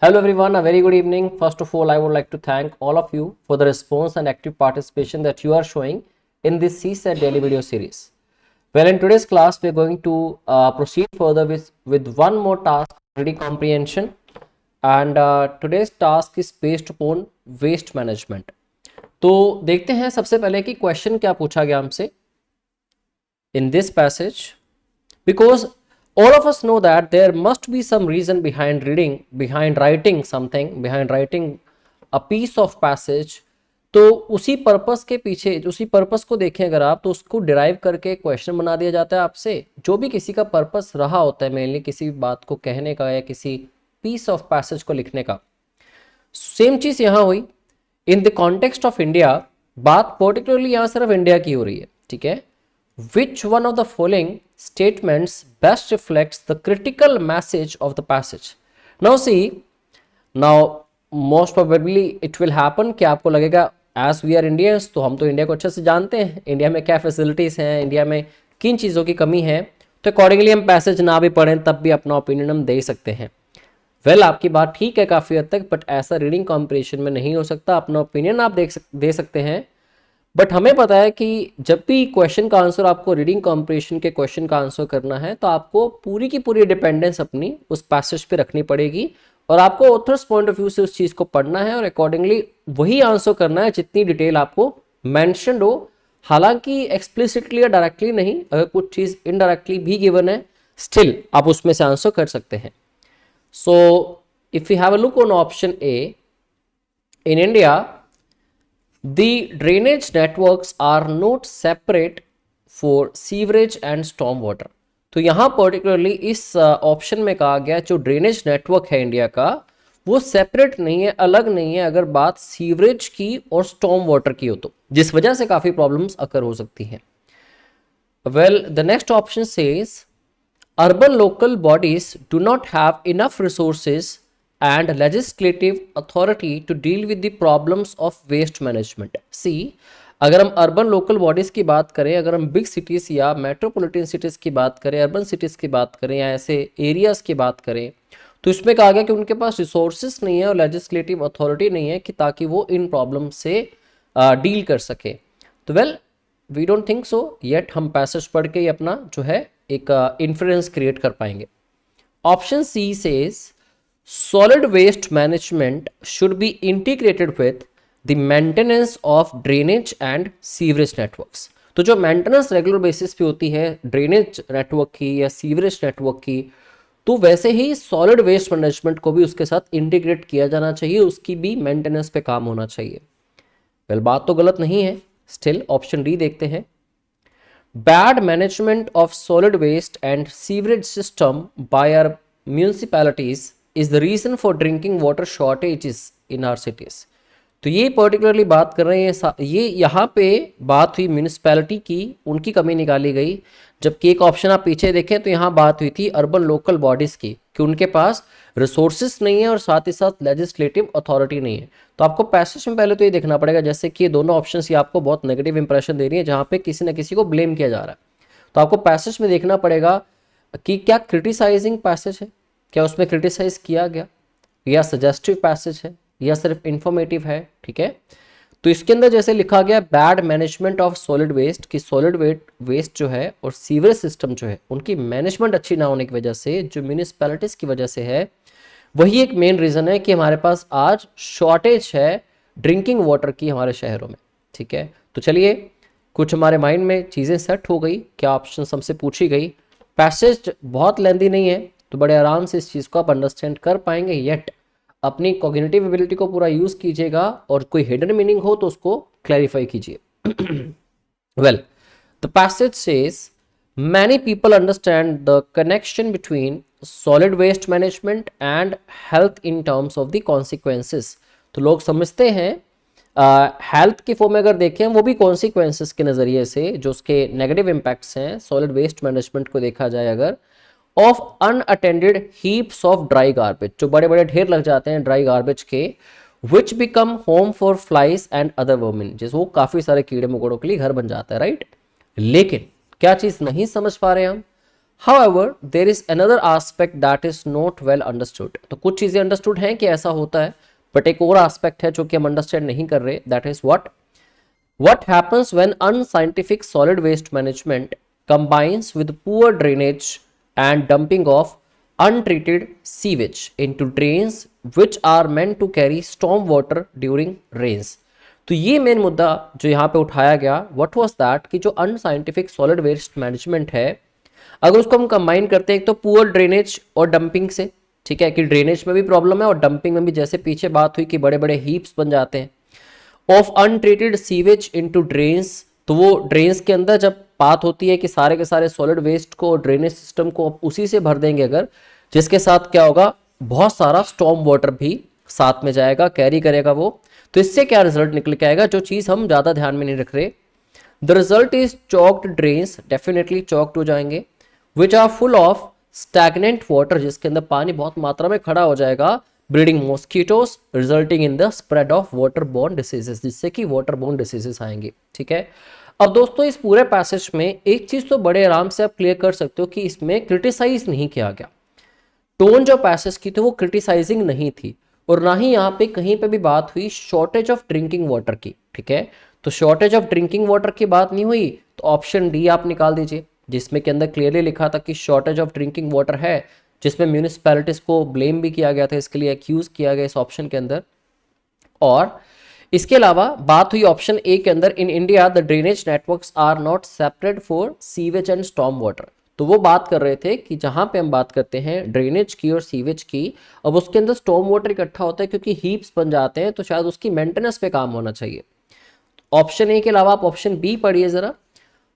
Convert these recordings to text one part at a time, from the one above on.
Hello everyone, a very good evening. First of all, I would like to thank all of you for the response and active participation that you are showing in this CSAT daily video series. Well, in today's class, we are going to proceed further with one more task, reading comprehension. And today's task is based upon waste management. तो देखते हैं सबसे पहले कि question क्या पूछा गया हमसे in this passage, because all of us know that there must be some reason behind writing a piece of passage. तो उसी पर्पस के पीछे, उसी पर्पस को देखें अगर आप, तो उसको डिराइव करके क्वेश्चन बना दिया जाता है आपसे। जो भी किसी का पर्पस रहा होता है मेनली किसी बात को कहने का या किसी पीस ऑफ पैसेज को लिखने का, सेम चीज यहां हुई in the context of India. बात पर्टिकुलरली यहां सिर्फ इंडिया की हो रही है, ठीक है। Which one of the following statements best reflects the critical message of the passage? Now see, now most probably it will happen कि आपको लगेगा as we are Indians, तो हम तो इंडिया को अच्छे से जानते हैं, इंडिया में क्या फैसिलिटीज़ हैं, इंडिया में किन चीज़ों की कमी है, तो अकॉर्डिंगली हम पैसेज ना भी पढ़ें तब भी अपना ओपिनियन हम दे सकते हैं। वेल, आपकी बात ठीक है काफ़ी हद तक, बट ऐसा रीडिंग कॉम्पिटिशन में नहीं हो सकता। अपना ओपिनियन आप दे सकते हैं, बट हमें पता है कि जब भी क्वेश्चन का आंसर आपको रीडिंग कॉम्प्रिहेंशन के क्वेश्चन का आंसर करना है तो आपको पूरी की पूरी डिपेंडेंस अपनी उस पैसेज पे रखनी पड़ेगी और आपको ऑथर्स पॉइंट ऑफ व्यू से उस चीज़ को पढ़ना है और अकॉर्डिंगली वही आंसर करना है जितनी डिटेल आपको मैंशनड हो। हालांकि एक्सप्लिसिटली या डायरेक्टली नहीं, अगर कुछ चीज़ इनडायरेक्टली भी गिवन है स्टिल आप उसमें से आंसर कर सकते हैं। So if you have a look on option A, in India the drainage networks are not separate for sewerage and storm water। तो यहाँ पर्टिकुलरली इस ऑप्शन में कहा गया जो ड्रेनेज नेटवर्क है इंडिया का वो सेपरेट नहीं है, अलग नहीं है, अगर बात सीवरेज की और स्टॉर्म वाटर की हो तो, जिस वजह से काफी प्रॉब्लम्स अकर हो सकती हैं। Well, the next option says urban local bodies do not have enough resources and legislative authority to deal with the problems of waste management। See, अगर हम अर्बन लोकल बॉडीज की बात करें, अगर हम बिग सिटीज या मेट्रोपॉलिटन सिटीज की बात करें, अर्बन सिटीज की बात करें या ऐसे एरियाज की बात करें, तो इसमें कहा गया कि उनके पास रिसोर्सेज नहीं है और लेजिस्लेटिव अथॉरिटी नहीं है कि ताकि वो इन प्रॉब्लम से डील कर सके। तो well, we don't think so yet हम पैसेज पढ़ के ही अपना जो है एक इन्फ्लुएंस क्रिएट कर पाएंगे। Option she says solid waste management should be integrated with the maintenance of drainage and sewerage networks। तो जो मेंटेनेंस रेगुलर बेसिस पे होती है ड्रेनेज नेटवर्क की या सीवरेज नेटवर्क की, तो वैसे ही सॉलिड वेस्ट मैनेजमेंट को भी उसके साथ इंटीग्रेट किया जाना चाहिए, उसकी भी मेंटेनेंस पे काम होना चाहिए। वेल, बात तो गलत नहीं है, स्टिल ऑप्शन डी देखते हैं। Bad management of solid waste and sewerage system by our municipalities is the reason for drinking water shortages in our cities। तो ये पर्टिकुलरली बात कर रहे हैं, ये यहाँ पे बात हुई म्यूनिसिपैलिटी की, उनकी कमी निकाली गई, जबकि एक ऑप्शन आप पीछे देखें तो यहाँ बात हुई थी अर्बन लोकल बॉडीज की कि उनके पास रिसोर्सेस नहीं है और साथ ही साथ लेजिस्लेटिव अथॉरिटी नहीं है। तो आपको पैसेज में पहले तो ये देखना पड़ेगा, जैसे कि ये दोनों ऑप्शन ये आपको बहुत नेगेटिव इंप्रेशन दे रही है जहाँ पे किसी न किसी को ब्लेम किया जा रहा है। तो आपको पैसेज में देखना पड़ेगा कि क्या क्रिटिसाइजिंग पैसेज है, क्या उसमें क्रिटिसाइज किया गया, या सजेस्टिव पैसेज है, या सिर्फ इंफॉर्मेटिव है, ठीक है। तो इसके अंदर जैसे लिखा गया bad management of solid waste, कि सॉलिड वेस्ट जो है और सीवरेज सिस्टम जो है उनकी मैनेजमेंट अच्छी ना होने की वजह से, जो म्यूनिसिपैलिटीज की वजह से है, वही एक मेन रीजन है कि हमारे पास आज शॉर्टेज है ड्रिंकिंग वाटर की हमारे शहरों में, ठीक है। तो चलिए, कुछ हमारे माइंड में चीज़ें सेट हो गई, क्या ऑप्शन हमसे पूछी गई। पैसेज बहुत लेंदी नहीं है तो बड़े आराम से इस चीज़ को आप अंडरस्टैंड कर पाएंगे, येट अपनी कॉग्निटिव एबिलिटी को पूरा यूज़ कीजिएगा और कोई हिडन मीनिंग हो तो उसको क्लैरिफाई कीजिए। Well, the passage says many people understand the connection between solid waste management and health in terms of the consequences. तो लोग समझते हैं हेल्थ की फॉर्म में अगर देखें वो भी कॉन्सिक्वेंसेस के नज़रिए से, जो उसके नेगेटिव इम्पैक्ट्स हैं सॉलिड वेस्ट मैनेजमेंट को देखा जाए अगर, of unattended heaps of dry garbage, जो बड़े बड़े ढेर लग जाते हैं ड्राई गार्बेज के, विच become home for flies and other vermin, जिस वो काफी सारे कीड़े मकोड़ों के लिए घर बन जाता है, राइट। लेकिन क्या चीज नहीं समझ पा रहे हम, However, there is another aspect that is not well understood. तो कुछ चीजें अंडरस्टूड हैं कि ऐसा होता है, बट एक और एस्पेक्ट है जो कि हम अंडरस्टैंड नहीं कर रहे, that is what happens when unscientific solid waste management combines with poor drainage and dumping of untreated sewage into drains which are meant to carry storm water during rains. तो ये main मुद्दा जो यहाँ पे उठाया गया, what was that, कि जो unscientific solid waste management है, अगर उसको हम कंबाइन करते हैं एक तो पुअर ड्रेनेज और डंपिंग से, ठीक है, कि ड्रेनेज में भी प्रॉब्लम है और डंपिंग में भी, जैसे पीछे बात हुई कि बड़े बड़े हीप्स बन जाते हैं, of untreated sewage into drains, तो वो ड्रेन्स के अंदर जब बात होती है कि सारे के सारे सॉलिड वेस्ट को ड्रेनेज सिस्टम को उसी से भर देंगे अगर, जिसके साथ क्या होगा, बहुत सारा स्टॉर्म वाटर भी साथ में जाएगा, कैरी करेगा वो, तो इससे क्या रिजल्ट निकल के आएगा, जो चीज हम ज्यादा ध्यान में नहीं रख रहे, the result is choked drains, definitely choked हो जाएंगे, which are full of stagnant water, जिसके अंदर पानी बहुत मात्रा में खड़ा हो जाएगा, breeding mosquitoes, resulting in the spread of water borne diseases, जिससे कि वाटर बोर्न डिसीजेस आएंगे, ठीक है। अब दोस्तों इस पूरे पैसेज में एक चीज तो बड़े आराम से आप क्लियर कर सकते हो कि इसमें क्रिटिसाइज नहीं किया गया, टोन जो पैसेज की थी वो क्रिटिसाइजिंग नहीं थी, और ना ही यहाँ पे कहीं पे भी बात हुई शॉर्टेज ऑफ ड्रिंकिंग वाटर की, ठीक है। तो शॉर्टेज ऑफ ड्रिंकिंग वाटर की बात नहीं हुई, तो ऑप्शन डी आप निकाल दीजिए, जिसमें के अंदर क्लियरली लिखा था कि शॉर्टेज ऑफ ड्रिंकिंग वाटर है, जिसमें म्यूनिसिपैलिटीज को ब्लेम भी किया गया था, इसके लिए एक्यूज किया गया इस ऑप्शन के अंदर। और इसके अलावा बात हुई ऑप्शन ए के अंदर, in India the drainage networks are not separate for sewage and storm water, तो वो बात कर रहे थे कि जहां पे हम बात करते हैं ड्रेनेज की और सीवेज की, अब उसके अंदर स्टॉर्म वाटर इकट्ठा होता है क्योंकि हीप्स बन जाते हैं, तो शायद उसकी मेंटेनेंस पे काम होना चाहिए। ऑप्शन ए के अलावा आप ऑप्शन बी पढ़िए जरा,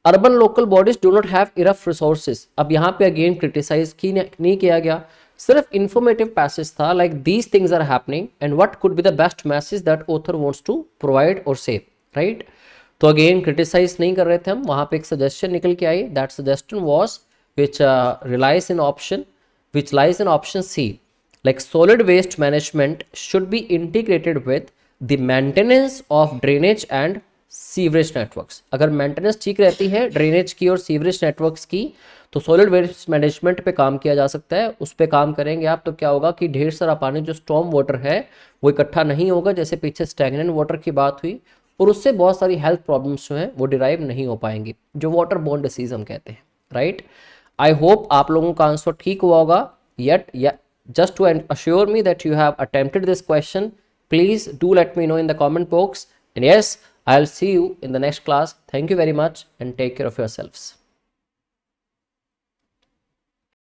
urban local bodies do not have enough resources, अब यहाँ पे अगेन क्रिटिसाइज की नहीं किया गया, सिर्फ इंफॉर्मेटिव पैसेज था, like these things are happening and what could be the best message that author wants to provide और से, राइट। तो अगेन क्रिटिसाइज नहीं कर रहे थे हम, वहां पे एक सजेशन निकल के आई, that suggestion was which relies in option C, like solid waste management should be integrated with the maintenance of drainage and sewerage networks. अगर मेंटेनेंस ठीक रहती है ड्रेनेज की और सीवरेज नेटवर्क्स की, तो सॉलिड वेस्ट मैनेजमेंट पे काम किया जा सकता है, उस पे काम करेंगे आप, तो क्या होगा कि ढेर सारा पानी जो स्टॉर्म वाटर है वो इकट्ठा नहीं होगा, जैसे पीछे स्टैग्नेंट वाटर की बात हुई, और उससे बहुत सारी हेल्थ प्रॉब्लम्स जो हैं वो डिराइव नहीं हो पाएंगी, जो वाटर बोर्न डिसीज हम कहते हैं, राइट। आई होप आप लोगों का आंसर ठीक हुआ होगा, yet just to assure me that you have attempted this question, please do let me know in the comment box, and yes, I'll see you in the next class. Thank you very much and take care of yourselves.